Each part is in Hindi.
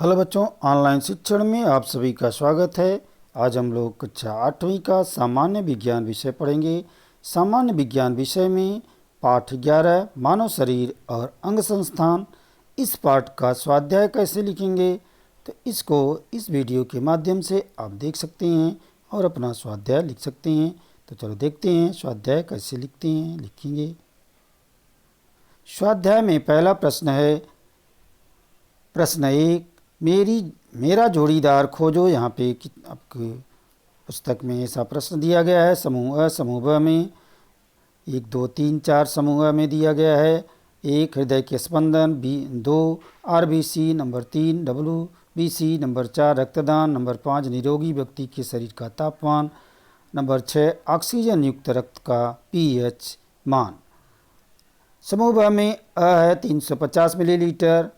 हेलो बच्चों, ऑनलाइन शिक्षण में आप सभी का स्वागत है। आज हम लोग कक्षा 8वीं का सामान्य विज्ञान विषय पढ़ेंगे। सामान्य विज्ञान विषय में पाठ 11 मानव शरीर और अंग संस्थान। इस पाठ का स्वाध्याय कैसे लिखेंगे तो इसको इस वीडियो के माध्यम से आप देख सकते हैं और अपना स्वाध्याय लिख सकते हैं। तो चलो देखते हैं स्वाध्याय कैसे लिखेंगे। स्वाध्याय में पहला प्रश्न है, प्रश्न 1, मेरा जोड़ीदार खोजो। यहाँ पे आपके पुस्तक में ऐसा प्रश्न दिया गया है। समूह अ, समूह ब में 1 2 3 4 समूह अ में दिया गया है। 1 हृदय के स्पंदन, 2 आरबीसी, नंबर 3 डब्ल्यूबीसी, नंबर 4 रक्तदान, नंबर 5 निरोगी व्यक्ति के शरीर का तापमान, नंबर 6 ऑक्सीजन युक्त रक्त का पीएच मान। समूह ब में अ है 350 मिलीलीटर,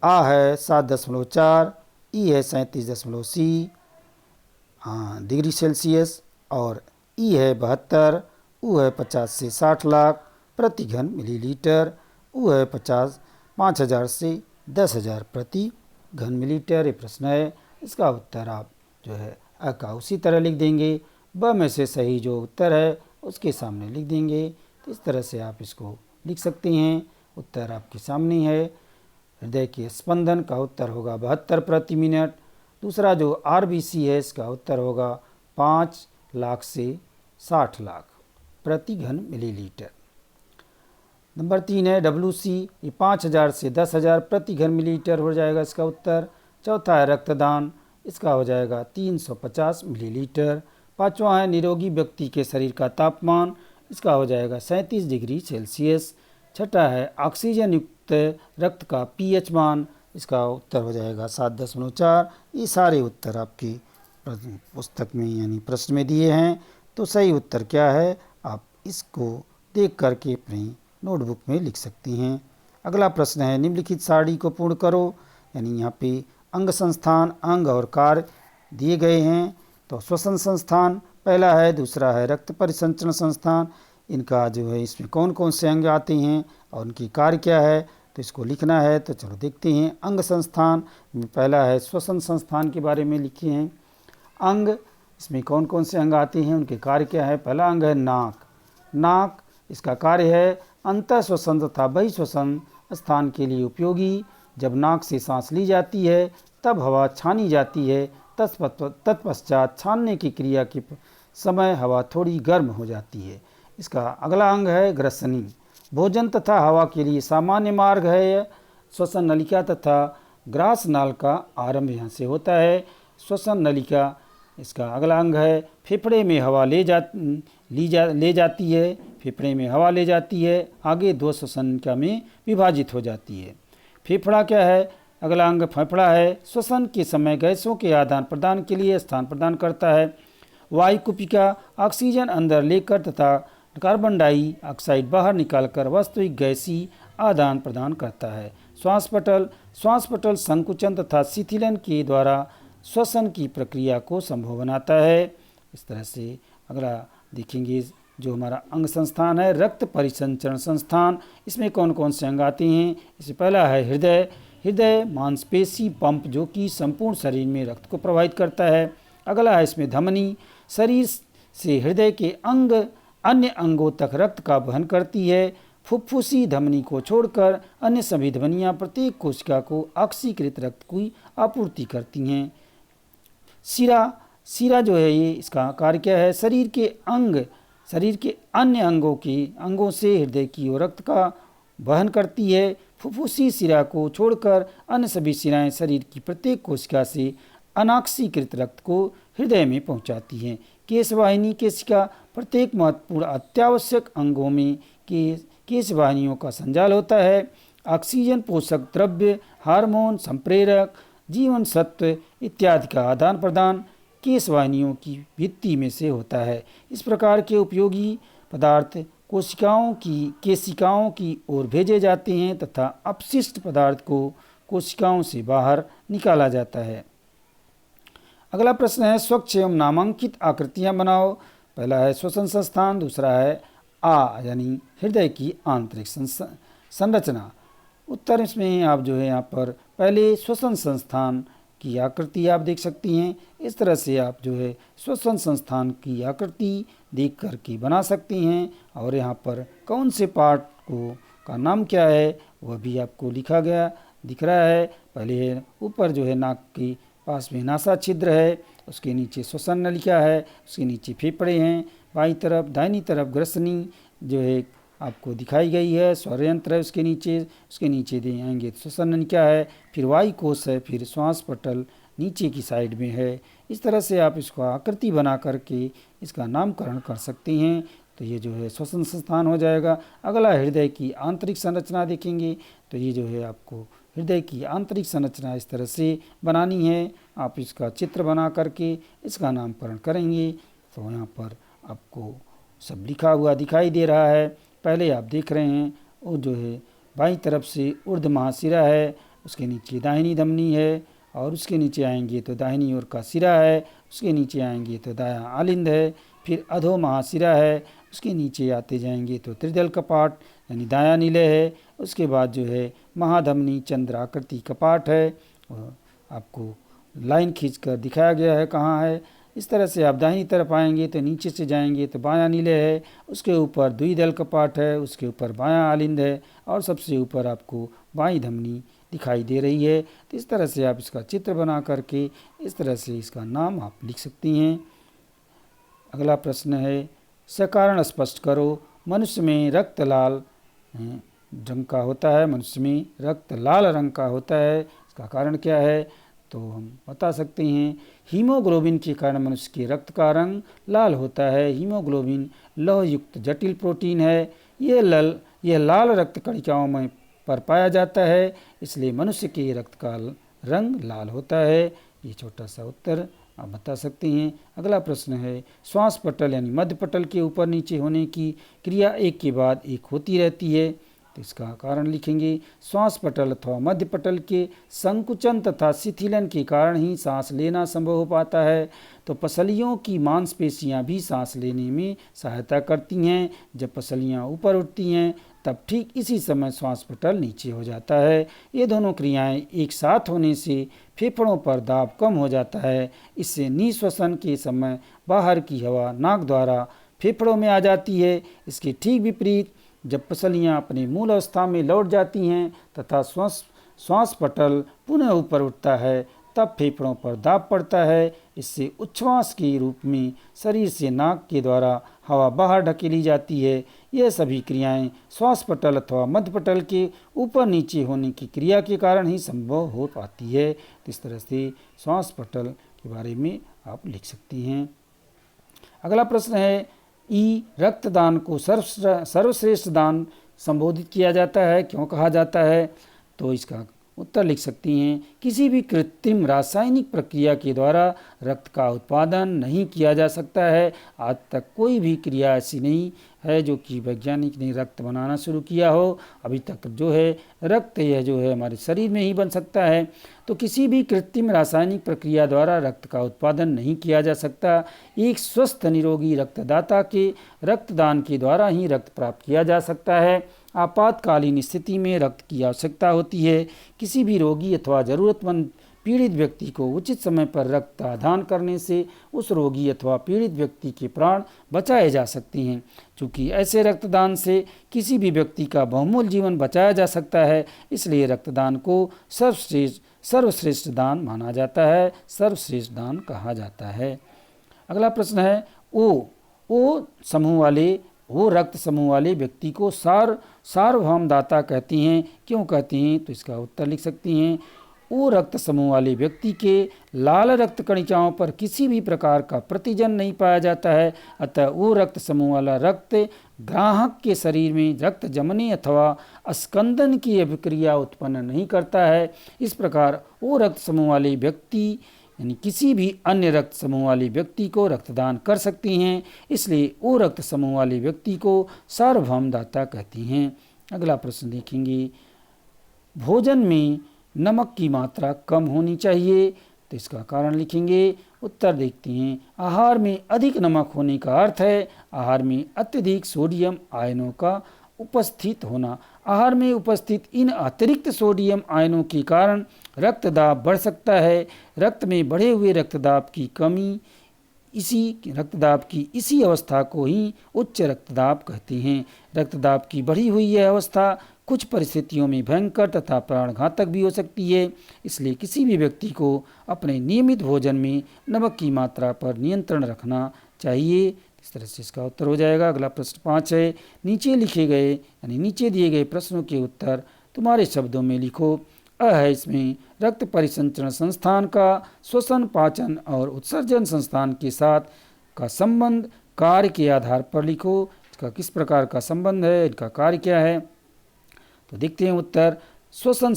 आ है 7.4, ई है 37.सी डिग्री सेल्सियस और ई है 72, ऊ है 50 से 60 लाख प्रति घन मिलीलीटर, ऊ है 5,000 से 10,000 प्रति घन मिलीलीटर। ये प्रश्न है, इसका उत्तर आप जो है अ का उसी तरह लिख देंगे। ब में से सही जो उत्तर है उसके सामने लिख देंगे। तो इस तरह से आप इसको लिख सकते हैं। उत्तर आपके सामने है। हृदय के स्पंदन का उत्तर होगा 72 प्रति मिनट। दूसरा जो आरबीसी है इसका उत्तर होगा 5 लाख से 60 लाख प्रति घन मिलीलीटर। नंबर 3 है डब्ल्यूसी, ये 5,000 से 10,000 प्रति घन मिलीलीटर हो जाएगा इसका उत्तर। चौथा है रक्तदान, इसका हो जाएगा 350 मिलीलीटर। पाँचवा है निरोगी व्यक्ति के शरीर का तापमान, इसका हो जाएगा 37 डिग्री सेल्सियस। छठा है ऑक्सीजन युक्त रक्त का पीएच मान, इसका उत्तर हो जाएगा 7.4। ये सारे उत्तर आपकी पुस्तक में यानी प्रश्न में दिए हैं। तो सही उत्तर क्या है आप इसको देख करके अपनी नोटबुक में लिख सकते हैं। अगला प्रश्न है, निम्नलिखित सारणी को पूर्ण करो। यानी यहाँ पे अंग संस्थान, अंग और कार्य दिए गए हैं। तो श्वसन संस्थान पहला है, दूसरा है रक्त परिसंचरण संस्थान। इनका जो है इसमें कौन कौन से अंग आते हैं और उनकी कार्य क्या है तो इसको लिखना है। तो चलो देखते हैं। अंग संस्थान में पहला है श्वसन संस्थान के बारे में लिखे हैं। अंग, इसमें कौन कौन से अंग आते हैं, उनके कार्य क्या है। पहला अंग है नाक। नाक, इसका कार्य है अंतः श्वसन तथा बहिश्वसन स्थान के लिए उपयोगी। जब नाक से सांस ली जाती है तब हवा छानी जाती है। तत्पश्चात छानने की क्रिया के समय हवा थोड़ी गर्म हो जाती है। इसका अगला अंग है ग्रसनी। भोजन तथा हवा के लिए सामान्य मार्ग है। श्वसन नलिका तथा ग्रास नाल का आरंभ यहाँ से होता है। श्वसन नलिका, इसका अगला अंग है। फेफड़े में हवा ले जाती है। फेफड़े में हवा ले जाती है, आगे 2 श्वसन नलिका में विभाजित हो जाती है। फेफड़ा क्या है, अगला अंग फेफड़ा है। श्वसन के समय गैसों के आदान प्रदान के लिए स्थान प्रदान करता है। वायुकुपिका ऑक्सीजन अंदर लेकर तथा कार्बन डाइऑक्साइड बाहर निकालकर वास्तविक गैसीय आदान प्रदान करता है। श्वासपटल, श्वासपटल संकुचन तथा शिथिलन के द्वारा श्वसन की प्रक्रिया को संभव बनाता है। इस तरह से अगला देखेंगे जो हमारा अंग संस्थान है रक्त परिसंचरण संस्थान। इसमें कौन कौन से अंग आते हैं। इससे पहला है हृदय। हृदय मांसपेशी पंप जो कि संपूर्ण शरीर में रक्त को प्रवाहित करता है। अगला है इसमें धमनी, शरीर से हृदय के अन्य अंगों तक रक्त का वहन करती है। फुफ्फुसी धमनी को छोड़कर अन्य सभी धमनियां प्रत्येक कोशिका को ऑक्सीकृत रक्त की आपूर्ति करती हैं। सिरा जो है ये इसका कार्य क्या है, शरीर के अन्य अंगों से हृदय की ओर रक्त का वहन करती है। फुफ्फुसी सिरा को छोड़कर अन्य सभी सिराएं शरीर की प्रत्येक कोशिका से अनाक्सीकृत रक्त को हृदय में पहुंचाती हैं। केशवाहिनी, केशिका प्रत्येक महत्वपूर्ण अत्यावश्यक अंगों में केशवाहिनियों का संजाल होता है। ऑक्सीजन, पोषक द्रव्य, हार्मोन, संप्रेरक, जीवन सत्व इत्यादि का आदान प्रदान केशवाहिनियों की भित्ति में से होता है। इस प्रकार के उपयोगी पदार्थ केशिकाओं की ओर भेजे जाते हैं तथा अपशिष्ट पदार्थ को कोशिकाओं से बाहर निकाला जाता है। अगला प्रश्न है, स्वच्छ एवं नामांकित आकृतियां बनाओ। पहला है श्वसन संस्थान, दूसरा है यानी हृदय की आंतरिक संरचना। उत्तर इसमें आप जो है यहाँ पर पहले श्वसन संस्थान की आकृति आप देख सकती हैं। इस तरह से आप जो है श्वसन संस्थान की आकृति देख कर के बना सकती हैं। और यहाँ पर कौन से पार्ट को का नाम क्या है वह भी आपको लिखा गया दिख रहा है। पहले ऊपर जो है नाक के पास में नासा छिद्र है, उसके नीचे श्वसन नलिका है, उसके नीचे फेफड़े हैं। बाईं तरफ दाहिनी तरफ ग्रसनी जो है आपको दिखाई गई है, स्वर यंत्र है उसके नीचे दे आएंगे श्वसन नलिका है, फिर वायु कोश है, फिर श्वास पटल नीचे की साइड में है। इस तरह से आप इसको आकृति बना करके इसका नामकरण कर सकते हैं। तो ये जो है श्वसन संस्थान हो जाएगा। अगला हृदय की आंतरिक संरचना देखेंगे। तो ये जो है आपको हृदय की आंतरिक संरचना इस तरह से बनानी है। आप इसका चित्र बना करके इसका नामकरण करेंगे। तो यहाँ पर आपको सब लिखा हुआ दिखाई दे रहा है। पहले आप देख रहे हैं वो जो है बाईं तरफ से ऊर्ध्व महाशिरा है, उसके नीचे दाहिनी धमनी है, और उसके नीचे आएंगे तो दाहिनी ओर का सिरा है, उसके नीचे आएंगे तो दायां आलिंद है, फिर अधो महाशिरा है, उसके नीचे आते जाएंगे तो त्रिदल कपाट यानी दायां नीले है, उसके बाद जो है महाधमनी चंद्र आकृति कपाट है। और आपको लाइन खींचकर दिखाया गया है कहाँ है। इस तरह से आप दाहिनी तरफ आएंगे तो नीचे से जाएंगे तो बायां नीले है, उसके ऊपर द्विदल कपाट है, उसके ऊपर बायां आलिंद है, और सबसे ऊपर आपको बाईं धमनी दिखाई दे रही है। तो इस तरह से आप इसका चित्र बना करके इस तरह से इसका नाम आप लिख सकती हैं। अगला प्रश्न है, सकारण स्पष्ट करो। मनुष्य में रक्त लाल रंग का होता है, मनुष्य में रक्त लाल रंग का होता है, इसका कारण क्या है? तो हम बता सकते हैं, हीमोग्लोबिन के कारण मनुष्य के रक्त का रंग लाल होता है। हीमोग्लोबिन लौह युक्त जटिल प्रोटीन है। यह लाल रक्त कणिकाओं में पर पाया जाता है, इसलिए मनुष्य के रक्त का रंग लाल होता है। ये छोटा सा उत्तर आप बता सकते हैं। अगला प्रश्न है, श्वास पटल यानी मध्य पटल के ऊपर नीचे होने की क्रिया एक के बाद एक होती रहती है। तो इसका कारण लिखेंगे, श्वास पटल अथवा मध्य पटल के संकुचन तथा शिथिलन के कारण ही सांस लेना संभव हो पाता है। तो पसलियों की मांसपेशियां भी सांस लेने में सहायता करती हैं। जब पसलियां ऊपर उठती हैं तब ठीक इसी समय श्वास पटल नीचे हो जाता है। ये दोनों क्रियाएं एक साथ होने से फेफड़ों पर दाब कम हो जाता है। इससे निःश्वसन के समय बाहर की हवा नाक द्वारा फेफड़ों में आ जाती है। इसके ठीक विपरीत जब पसलियां अपने मूल अवस्था में लौट जाती हैं तथा श्वास पटल पुनः ऊपर उठता है तब फेफड़ों पर दाब पड़ता है। इससे उच्छ्वास के रूप में शरीर से नाक के द्वारा हवा बाहर ढकेली जाती है। यह सभी क्रियाएं श्वास पटल अथवा मध्य पटल के ऊपर नीचे होने की क्रिया के कारण ही संभव हो पाती है। तो इस तरह से श्वास पटल के बारे में आप लिख सकती हैं। अगला प्रश्न है, रक्तदान को सर्वश्रेष्ठ दान संबोधित किया जाता है, क्यों कहा जाता है? तो इसका उत्तर लिख सकती हैं, किसी भी कृत्रिम रासायनिक प्रक्रिया के द्वारा रक्त का उत्पादन नहीं किया जा सकता है। आज तक कोई भी क्रिया ऐसी नहीं है जो कि वैज्ञानिक ने रक्त बनाना शुरू किया हो। अभी तक जो है रक्त यह जो है हमारे शरीर में ही बन सकता है। तो किसी भी कृत्रिम रासायनिक प्रक्रिया द्वारा रक्त का उत्पादन नहीं किया जा सकता। एक स्वस्थ निरोगी रक्तदाता के रक्तदान के द्वारा ही रक्त प्राप्त किया जा सकता है। आपातकालीन स्थिति में रक्त की आवश्यकता होती है। किसी भी रोगी अथवा ज़रूरतमंद पीड़ित व्यक्ति को उचित समय पर रक्त दान करने से उस रोगी अथवा पीड़ित व्यक्ति के प्राण बचाए जा सकते हैं। चूँकि ऐसे रक्तदान से किसी भी व्यक्ति का बहुमूल्य जीवन बचाया जा सकता है, इसलिए रक्तदान को सर्वश्रेष्ठ दान माना जाता है, सर्वश्रेष्ठ दान कहा जाता है। अगला प्रश्न है, ओ समूह वाले वो रक्त समूह वाले व्यक्ति को सार्वभौम दाता कहती हैं, क्यों कहती हैं? तो इसका उत्तर लिख सकती हैं, वो रक्त समूह वाले व्यक्ति के लाल रक्त कणिकाओं पर किसी भी प्रकार का प्रतिजन नहीं पाया जाता है। अतः वो रक्त समूह वाला रक्त ग्राहक के शरीर में रक्त जमने अथवा स्कंदन की अभिक्रिया उत्पन्न नहीं करता है। इस प्रकार वो रक्त समूह वाले व्यक्ति यानी किसी भी अन्य रक्त समूह वाले व्यक्ति को रक्तदान कर सकती हैं। इसलिए वो रक्त समूह वाले व्यक्ति को सार्वभौम दाता कहती हैं। अगला प्रश्न देखेंगे, भोजन में नमक की मात्रा कम होनी चाहिए। तो इसका कारण लिखेंगे। उत्तर देखते हैं, आहार में अधिक नमक होने का अर्थ है आहार में अत्यधिक सोडियम आयनों का उपस्थित होना। आहार में उपस्थित इन अतिरिक्त सोडियम आयनों के कारण रक्तदाब बढ़ सकता है। रक्त में बढ़े हुए रक्तदाब की इसी अवस्था को ही उच्च रक्तदाब कहते हैं। रक्तदाब की बढ़ी हुई यह अवस्था कुछ परिस्थितियों में भयंकर तथा प्राणघातक भी हो सकती है। इसलिए किसी भी व्यक्ति को अपने नियमित भोजन में नमक की मात्रा पर नियंत्रण रखना चाहिए। इस तरह से इसका उत्तर हो जाएगा। अगला प्रश्न 5 है, नीचे दिए गए प्रश्नों के उत्तर तुम्हारे शब्दों में लिखो। है इसमें रक्त परिसंचरण संस्थान का श्वसन, पाचन और उत्सर्जन संस्थान के साथ का संबंध कार्य के आधार पर लिखो। इसका किस प्रकार का संबंध है, इनका कार्य क्या है? तो देखते हैं उत्तर। श्वसन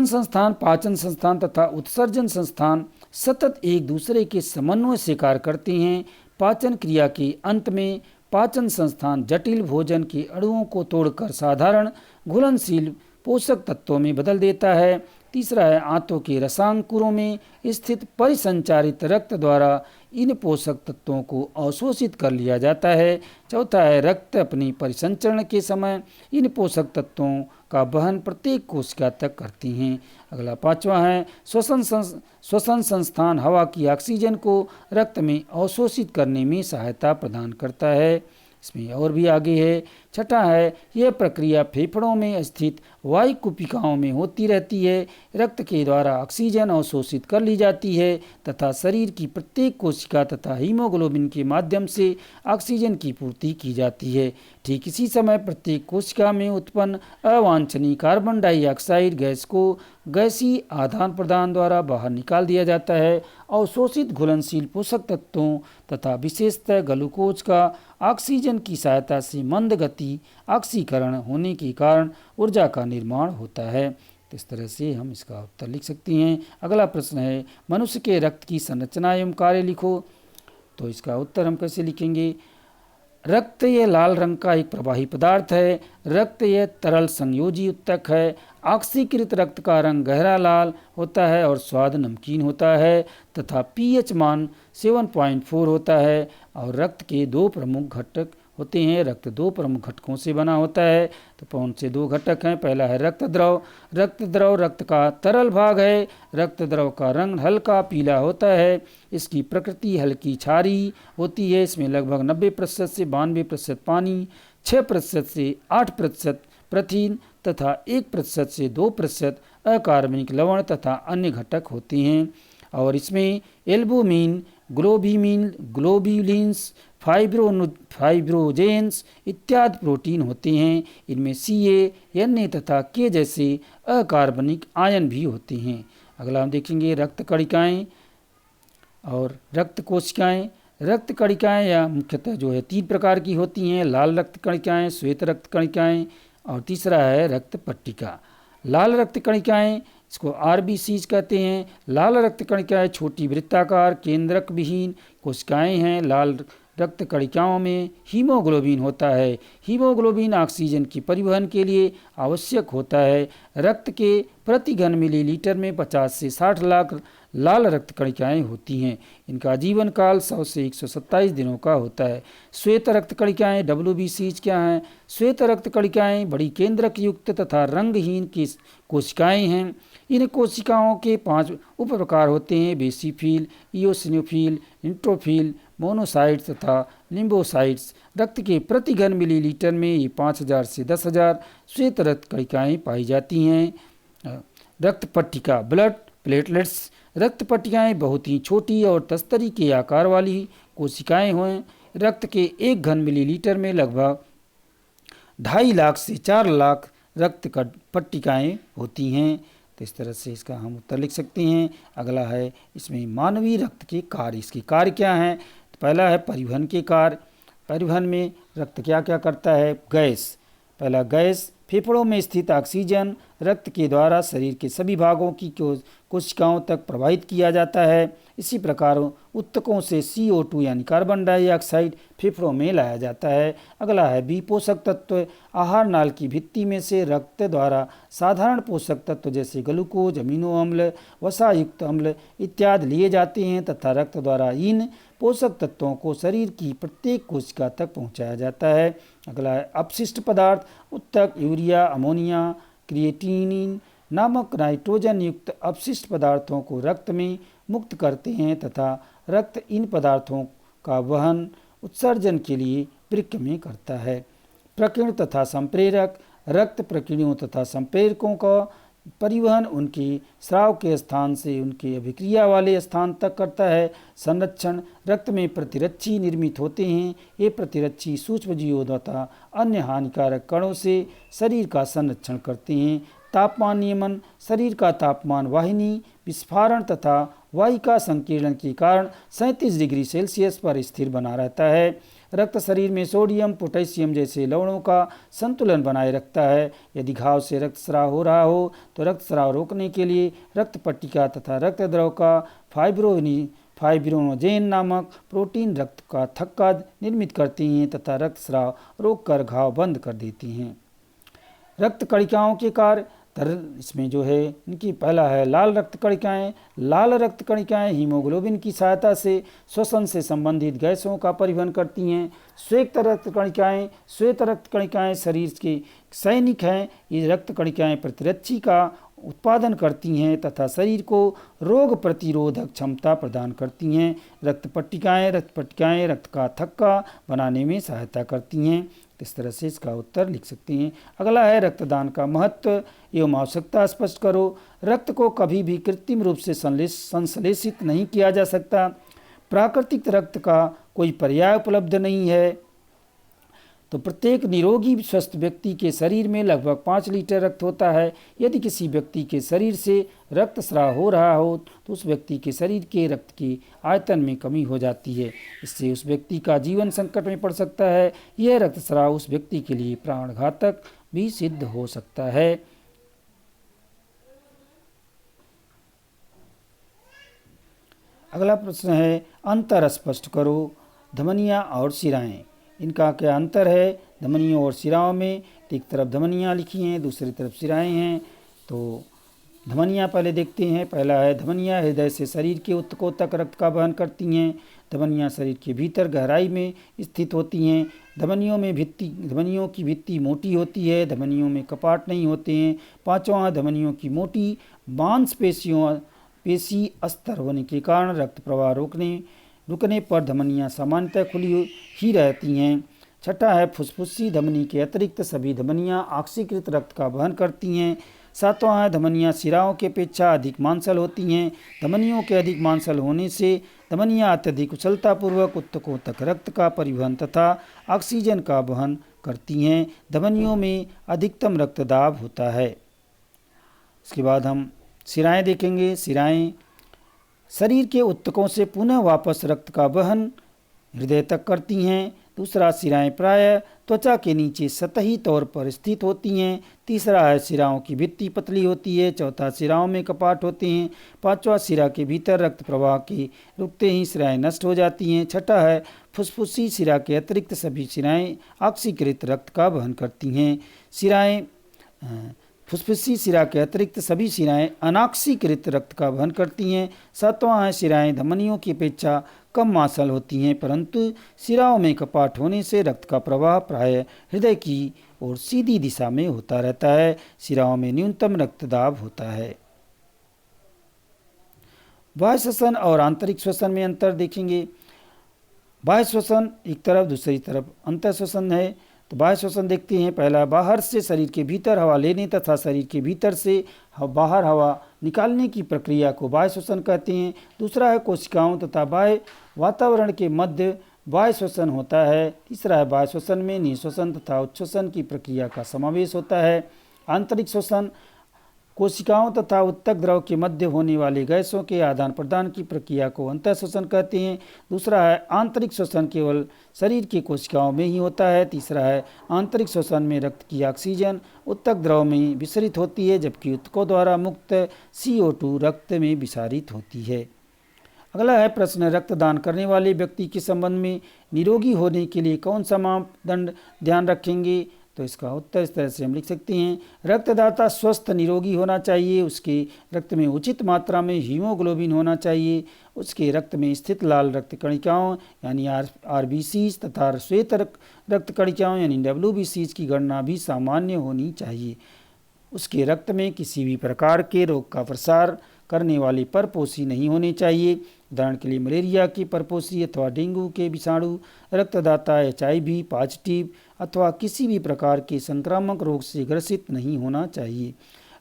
संस्थान, पाचन संस्थान तथा उत्सर्जन संस्थान सतत एक दूसरे के समन्वय से कार्य करते हैं। पाचन क्रिया के अंत में पाचन संस्थान जटिल भोजन के अणुओं को तोड़कर साधारण घुलनशील पोषक तत्वों में बदल देता है। तीसरा है, आंतों के रसांकुरों में स्थित परिसंचारित रक्त द्वारा इन पोषक तत्वों को अवशोषित कर लिया जाता है। चौथा है, रक्त अपनी परिसंचरण के समय इन पोषक तत्वों का वहन प्रत्येक कोशिका तक करती हैं। अगला 5वां है, श्वसन संस्थान हवा की ऑक्सीजन को रक्त में अवशोषित करने में सहायता प्रदान करता है। इसमें और भी आगे है। छठा है, यह प्रक्रिया फेफड़ों में स्थित वायु कुपिकाओं में होती रहती है। रक्त के द्वारा ऑक्सीजन अवशोषित कर ली जाती है तथा शरीर की प्रत्येक कोशिका तथा हीमोग्लोबिन के माध्यम से ऑक्सीजन की पूर्ति की जाती है। ठीक इसी समय प्रत्येक कोशिका में उत्पन्न अवांछनीय कार्बन डाइऑक्साइड गैस को गैसीय आदान प्रदान द्वारा बाहर निकाल दिया जाता है। अवशोषित घुलनशील पोषक तत्वों तथा विशेषतः ग्लूकोज का ऑक्सीजन की सहायता से मंद गति ऑक्सीकरण होने के कारण ऊर्जा का निर्माण होता है। तो इस तरह से हम इसका उत्तर लिख सकते हैं। अगला प्रश्न है, मनुष्य के रक्त की संरचना एवं कार्य लिखो। तो इसका उत्तर हम कैसे लिखेंगे? रक्त यह लाल रंग का एक प्रवाही पदार्थ है। रक्त यह तरल संयोजी उत्तक है। ऑक्सीकृत रक्त का रंग गहरा लाल होता है और स्वाद नमकीन होता है तथा पीएच मान 7.4 होता है। और रक्त के दो प्रमुख घटक होते हैं। रक्त दो प्रमुख घटकों से बना होता है। तो कौन से दो घटक हैं? पहला है रक्त द्रव। रक्त द्रव रक्त का तरल भाग है। रक्त द्रव का रंग हल्का पीला होता है। इसकी प्रकृति हल्की क्षारीय होती है। इसमें लगभग 90% से 92% पानी, 6% से 8% प्रथिन तथा 1% से 2% अकार्बनिक लवण तथा अन्य घटक होते हैं। और इसमें एल्बुमिन, ग्लोब्यूलिन्स, फाइब्रोजेंस इत्यादि प्रोटीन होते हैं। इनमें Ca, Na तथा K जैसे अकार्बनिक आयन भी होते हैं। अगला हम देखेंगे रक्त कणिकाएं और रक्त कोशिकाएं। रक्त कणिकाएं या मुख्यतः जो है 3 प्रकार की होती हैं। लाल रक्त कणिकाएं, श्वेत रक्त कणिकाएं और तीसरा है रक्त पट्टिका। लाल रक्त कणिकाएं, इसको RBCs कहते हैं। लाल रक्त कणिकाएं छोटी वृत्ताकार केंद्रक विहीन कोशिकाएं हैं। लाल रक्त कणिकाओं में हीमोग्लोबिन होता है। हीमोग्लोबिन ऑक्सीजन की परिवहन के लिए आवश्यक होता है। रक्त के प्रति घन मिलीलीटर में 50 से 60 लाख लाल रक्त कणिकाएं होती हैं। इनका जीवन काल 100 से 127 दिनों का होता है। श्वेत रक्त कणिकाएं WBCs क्या हैं? श्वेत रक्त कणिकाएं बड़ी केंद्रक युक्त तथा रंगहीन की कोशिकाएं हैं। इन कोशिकाओं के 5 उप प्रकार होते हैं: बेसिफिल, इयोसिनोफिल, इंट्रोफिल, मोनोसाइट्स तथा लिम्बोसाइट्स। रक्त के प्रति घन मिलीलीटर में ये 5000 से 10,000 श्वेत रक्त कणिकाएं पाई जाती हैं। रक्त पट्टिका, ब्लड प्लेटलेट्स। रक्त पट्टिकाएं बहुत ही छोटी और तस्तरी के आकार वाली कोशिकाएं हैं। रक्त के 1 घन मिलीलीटर में लगभग 2.5 लाख से 4 लाख रक्त पट्टिकाएं होती हैं। तो इस तरह से इसका हम उत्तर लिख सकते हैं। अगला है इसमें मानवीय रक्त के कार्य। इसके कार्य क्या हैं? तो पहला है परिवहन के कार्य। परिवहन में रक्त क्या क्या करता है? गैस। पहला गैस, फेफड़ों में स्थित ऑक्सीजन रक्त के द्वारा शरीर के सभी भागों की कोशिकाओं तक प्रवाहित किया जाता है। इसी प्रकार उत्तकों से CO2 यानी कार्बन डाइऑक्साइड फेफड़ों में लाया जाता है। अगला है बी पोषक तत्व। आहार नाल की भित्ति में से रक्त द्वारा साधारण पोषक तत्व जैसे ग्लूकोज, अमीनो अम्ल, वसायुक्त अम्ल इत्यादि लिए जाते हैं तथा रक्त द्वारा इन पोषक तत्वों को शरीर की प्रत्येक कोशिका तक पहुंचाया जाता है। अगला है अपशिष्ट पदार्थ उत्तक, यूरिया, अमोनिया, क्रिएटिनिन नामक नाइट्रोजन युक्त अपशिष्ट पदार्थों को रक्त में मुक्त करते हैं तथा रक्त इन पदार्थों का वहन उत्सर्जन के लिए वृक्क में करता है। प्रकीर्ण तथा संप्रेरक रक्त प्रकीर्णों तथा संप्रेरकों का परिवहन उनके स्राव के स्थान से उनके अभिक्रिया वाले स्थान तक करता है। संरक्षण रक्त में प्रतिरक्षी निर्मित होते हैं। ये प्रतिरक्षी सूक्ष्मजीवों तथा अन्य हानिकारक कणों से शरीर का संरक्षण करते हैं। तापमान नियमन शरीर का तापमान वाहिनी विस्फारण तथा वाहिका संकीर्ण के कारण 37 डिग्री सेल्सियस पर स्थिर बना रहता है। रक्त शरीर में सोडियम, पोटेशियम जैसे लवणों का संतुलन बनाए रखता है। यदि घाव से रक्तस्राव हो रहा हो तो रक्तस्राव रोकने के लिए रक्त पट्टिका तथा रक्त द्रव का फाइब्रिनोजेन नामक प्रोटीन रक्त का थक्का निर्मित करती हैं तथा रक्तस्राव रोककर घाव बंद कर देती हैं। रक्त कणिकाओं के कार्य इसमें जो है इनकी पहला है लाल रक्त कणिकाएँ। लाल रक्त कणिकाएँ हीमोग्लोबिन की सहायता से श्वसन से संबंधित गैसों का परिवहन करती हैं। श्वेत रक्त कणिकाएँ शरीर के सैनिक हैं। ये रक्त कणिकाएँ प्रतिरक्षी का उत्पादन करती हैं तथा शरीर को रोग प्रतिरोधक क्षमता प्रदान करती हैं। रक्त पट्टिकाएँ रक्त का थक्का बनाने में सहायता करती हैं। इस तरह से इसका उत्तर लिख सकते हैं। अगला है रक्तदान का महत्व एवं आवश्यकता स्पष्ट करो। रक्त को कभी भी कृत्रिम रूप से संश्लेषित नहीं किया जा सकता। प्राकृतिक रक्त का कोई पर्याय उपलब्ध नहीं है। तो प्रत्येक निरोगी स्वस्थ व्यक्ति के शरीर में लगभग 5 लीटर रक्त होता है। यदि किसी व्यक्ति के शरीर से रक्तस्राव हो रहा हो तो उस व्यक्ति के शरीर के रक्त के आयतन में कमी हो जाती है। इससे उस व्यक्ति का जीवन संकट में पड़ सकता है। यह रक्तस्राव उस व्यक्ति के लिए प्राणघातक भी सिद्ध हो सकता है। अगला प्रश्न है अंतर स्पष्ट करो। धमनियाँ और शिराएँ, इनका क्या अंतर है? धमनियों और शिराओं में एक तरफ धमनियाँ लिखी हैं, दूसरी तरफ शिराएँ हैं। तो धमनियाँ पहले देखते हैं। पहला है धमनियाँ हृदय से शरीर के ऊतकों तक रक्त का वहन करती हैं। धमनियाँ शरीर के भीतर गहराई में स्थित होती हैं। धमनियों की भित्ति मोटी होती है। धमनियों में कपाट नहीं होते हैं। पांचवा, धमनियों की मोटी पेशी अस्तर होने के कारण रक्त प्रवाह रुकने पर धमनियाँ सामान्यतः खुली ही रहती हैं। छठा है फुसफुसी धमनी के अतिरिक्त सभी धमनियाँ ऑक्सीकृत रक्त का वहन करती हैं। सातवां है धमनियाँ शिराओं के अपेक्षा अधिक मांसल होती हैं। धमनियों के अधिक मांसल होने से धमनियाँ अत्यधिक कुशलतापूर्वक ऊतकों तक रक्त का परिवहन तथा ऑक्सीजन का वहन करती हैं। धमनियों में अधिकतम रक्तदाब होता है। इसके बाद हम शिराएँ देखेंगे। शिराएँ शरीर के ऊतकों से पुनः वापस रक्त का वहन हृदय तक करती हैं। दूसरा, शिराएँ प्रायः त्वचा के नीचे सतही तौर पर स्थित होती हैं। तीसरा है शिराओं की भित्ति पतली होती है। चौथा, शिराओं में कपाट होते हैं। पांचवा, शिरा के भीतर रक्त प्रवाह के रुकते ही शिराएँ नष्ट हो जाती हैं। छठा है फुसफुसी शिरा के अतिरिक्त सभी शिराएँ ऑक्सीकृत रक्त का वहन करती हैं। फुसफुसी शिरा के अतिरिक्त सभी शिराएँ अनॉक्सीकृत रक्त का वहन करती हैं। सातवां है शिराएँ धमनियों की अपेक्षा कम मांसल होती हैं, परंतु शिराओं में कपाट होने से रक्त का प्रवाह प्रायः हृदय की ओर सीधी दिशा में होता रहता है। शिराओं में न्यूनतम रक्तदाब होता है। बाह्य श्वसन और आंतरिक श्वसन में अंतर देखेंगे। बाह्य श्वसन एक तरफ, दूसरी तरफ अंतर श्वसन है। तो बाह्य श्वसन देखते हैं। पहला, बाहर से शरीर के भीतर हवा लेने तथा शरीर के भीतर से बाहर हवा निकालने की प्रक्रिया को बाह्य श्वसन कहते हैं। दूसरा है कोशिकाओं तथा बाह्य वातावरण के मध्य बाह्य श्वसन होता है। तीसरा है बाह्य श्वसन में निःश्वसन तथा उच्छ्वसन की प्रक्रिया का समावेश होता है। आंतरिक श्वसन कोशिकाओं तथा उत्तक द्रव के मध्य होने वाले गैसों के आदान प्रदान की प्रक्रिया को अंतः श्वसन कहते हैं। दूसरा है आंतरिक श्वसन केवल शरीर की कोशिकाओं में ही होता है। तीसरा है आंतरिक श्वसन में रक्त की ऑक्सीजन उत्तक द्रव में विसरित होती है, जबकि उत्तकों द्वारा मुक्त CO2 रक्त में विसारित होती है। अगला है प्रश्न, रक्तदान करने वाले व्यक्ति के संबंध में निरोगी होने के लिए कौन सा मापदंड ध्यान रखेंगे? तो इसका उत्तर इस तरह से हम लिख सकते हैं, रक्तदाता स्वस्थ निरोगी होना चाहिए, उसके रक्त में उचित मात्रा में हीमोग्लोबिन होना चाहिए, उसके रक्त में स्थित लाल रक्त कणिकाओं यानी आरबीसीज तथा श्वेत रक्त कणिकाओं यानी डब्ल्यूबीसीज की गणना भी सामान्य होनी चाहिए, उसके रक्त में किसी भी प्रकार के रोग का प्रसार करने वाले परपोषी नहीं होने चाहिए, उदाहरण के लिए मलेरिया के परपोषी अथवा डेंगू के विषाणु, रक्तदाता HIV पॉजिटिव अथवा किसी भी प्रकार के संक्रामक रोग से ग्रसित नहीं होना चाहिए,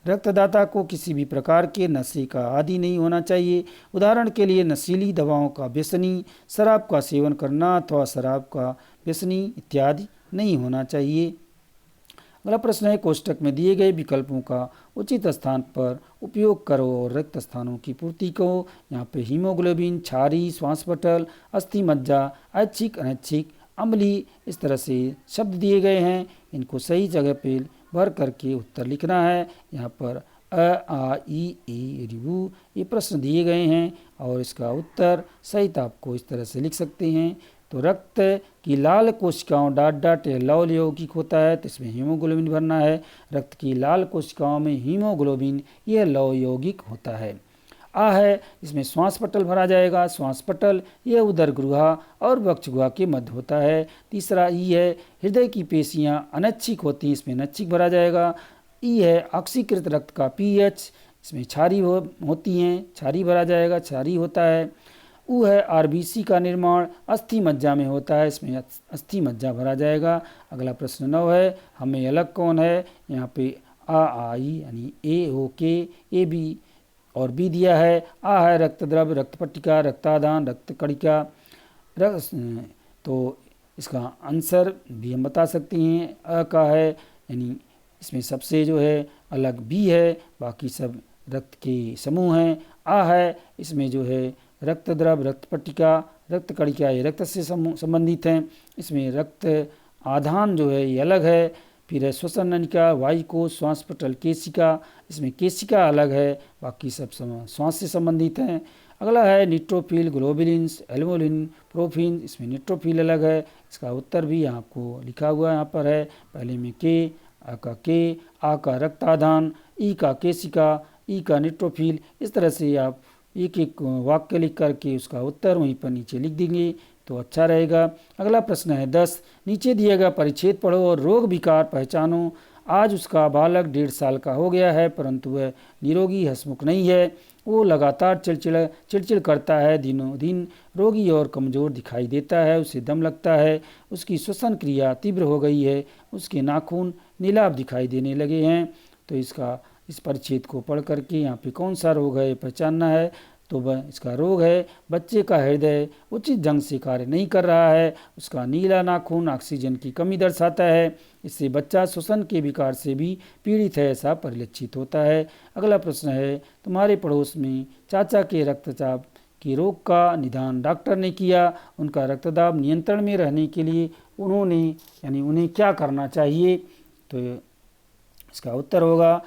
रक्तदाता को किसी भी प्रकार के नशे का आदी नहीं होना चाहिए, उदाहरण के लिए नशीली दवाओं का व्यसनी, शराब का सेवन करना अथवा शराब का व्यसनी इत्यादि नहीं होना चाहिए। अगला प्रश्न है, कोष्टक में दिए गए विकल्पों का उचित स्थान पर उपयोग करो और रिक्त स्थानों की पूर्ति करो। यहाँ पे हीमोग्लोबिन, क्षारी, श्वासपटल, अस्थि मज्जा, ऐच्छिक, अनैच्छिक, अम्लीय, इस तरह से शब्द दिए गए हैं, इनको सही जगह पे भर करके उत्तर लिखना है। यहाँ पर आ ई ई रिवू ये प्रश्न दिए गए हैं और इसका उत्तर सहित आपको इस तरह से लिख सकते हैं। तो रक्त की लाल कोशिकाओं डॉट यह लौह यौगिक होता है, तो इसमें हीमोग्लोबिन भरना है। रक्त की लाल कोशिकाओं में हीमोग्लोबिन यह लौह यौगिक होता है। आ है, इसमें श्वासपटल भरा जाएगा। श्वासपटल यह उदर गुहा और वक्ष गुहा के मध्य होता है। तीसरा ई है, हृदय की पेशियां अनैच्छिक होती हैं, इसमें नैच्छिक भरा जाएगा। ई है, ऑक्सीकृत रक्त का pH, इसमें क्षारी होती हैं, क्षारी भरा जाएगा, क्षारी होता है। ऊ है, आरबीसी का निर्माण अस्थि मज्जा में होता है, इसमें अस्थि मज्जा भरा जाएगा। अगला प्रश्न 9 है, हमें अलग कौन है। यहाँ पे आई यानी AOK AB और बी दिया है। आ है, रक्त द्रव, रक्त पट्टिका, रक्तादान, रक्त कणिका। तो इसका आंसर भी हम बता सकते हैं। अ का है यानी इसमें सबसे जो है अलग बी है, बाकी सब रक्त के समूह हैं। आ है, इसमें जो है रक्त द्रव, रक्त पट्टिका, रक्त कणिका ये रक्त से संबंधित हैं, इसमें रक्त आधान जो है ये अलग है। फिर है श्वसन नलिका, वायुकोश, श्वासपटल, केशिका, इसमें केशिका अलग है, बाकी सब श्वास से संबंधित हैं। अगला है न्यूट्रोफिल, ग्लोबुलिन्स, एल्बुमिन, प्रोफिन, इसमें न्यूट्रोफिल अलग है। इसका उत्तर भी यहाँ आपको लिखा हुआ यहाँ पर है, पहले में के, आ का रक्ताधान, ई का केशिका, ई का न्यूट्रोफिल। इस तरह से आप एक एक वाक्य लिख करके उसका उत्तर वहीं पर नीचे लिख देंगे तो अच्छा रहेगा। अगला प्रश्न है 10, नीचे दिया गया परिच्छेद पढ़ो और रोग विकार पहचानो। आज उसका बालक 1.5 साल का हो गया है, परंतु वह निरोगी हंसमुख नहीं है। वो लगातार चिड़चिड़ करता है, दिनों दिन रोगी और कमज़ोर दिखाई देता है, उसे दम लगता है, उसकी श्वसन क्रिया तीव्र हो गई है, उसके नाखून नीलाभ दिखाई देने लगे हैं। तो इस परिच्छेद को पढ़ करके यहाँ पे कौन सा रोग है पहचानना है। तो इसका रोग है, बच्चे का हृदय उचित ढंग से कार्य नहीं कर रहा है, उसका नीला नाखून ऑक्सीजन की कमी दर्शाता है, इससे बच्चा श्वसन के विकार से भी पीड़ित है, ऐसा परिलक्षित होता है। अगला प्रश्न है, तुम्हारे पड़ोस में चाचा के रक्तचाप के रोग का निदान डॉक्टर ने किया, उनका रक्तदाब नियंत्रण में रहने के लिए उन्हें क्या करना चाहिए। तो इसका उत्तर होगा,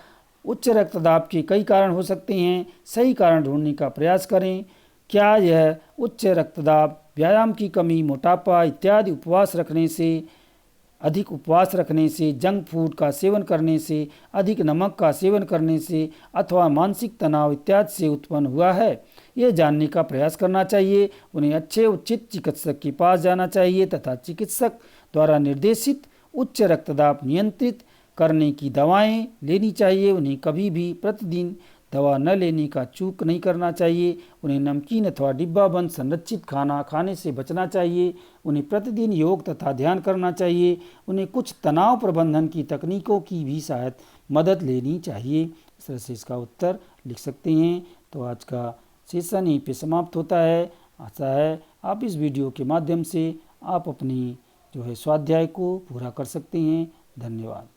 उच्च रक्तदाब के कई कारण हो सकते हैं, सही कारण ढूंढने का प्रयास करें। क्या यह उच्च रक्तदाब व्यायाम की कमी, मोटापा इत्यादि अधिक उपवास रखने से, जंक फूड का सेवन करने से, अधिक नमक का सेवन करने से अथवा मानसिक तनाव इत्यादि से उत्पन्न हुआ है, यह जानने का प्रयास करना चाहिए। उन्हें अच्छे उचित चिकित्सक के पास जाना चाहिए तथा चिकित्सक द्वारा निर्देशित उच्च रक्तदाब नियंत्रित करने की दवाएं लेनी चाहिए। उन्हें कभी भी प्रतिदिन दवा न लेने का चूक नहीं करना चाहिए। उन्हें नमकीन अथवा डिब्बा बंद संरक्षित खाना खाने से बचना चाहिए। उन्हें प्रतिदिन योग तथा ध्यान करना चाहिए। उन्हें कुछ तनाव प्रबंधन की तकनीकों की भी मदद लेनी चाहिए। इस तरह से इसका उत्तर लिख सकते हैं। तो आज का सेशन यहीं पे समाप्त होता है। आशा है आप इस वीडियो के माध्यम से आप अपनी स्वाध्याय को पूरा कर सकते हैं। धन्यवाद।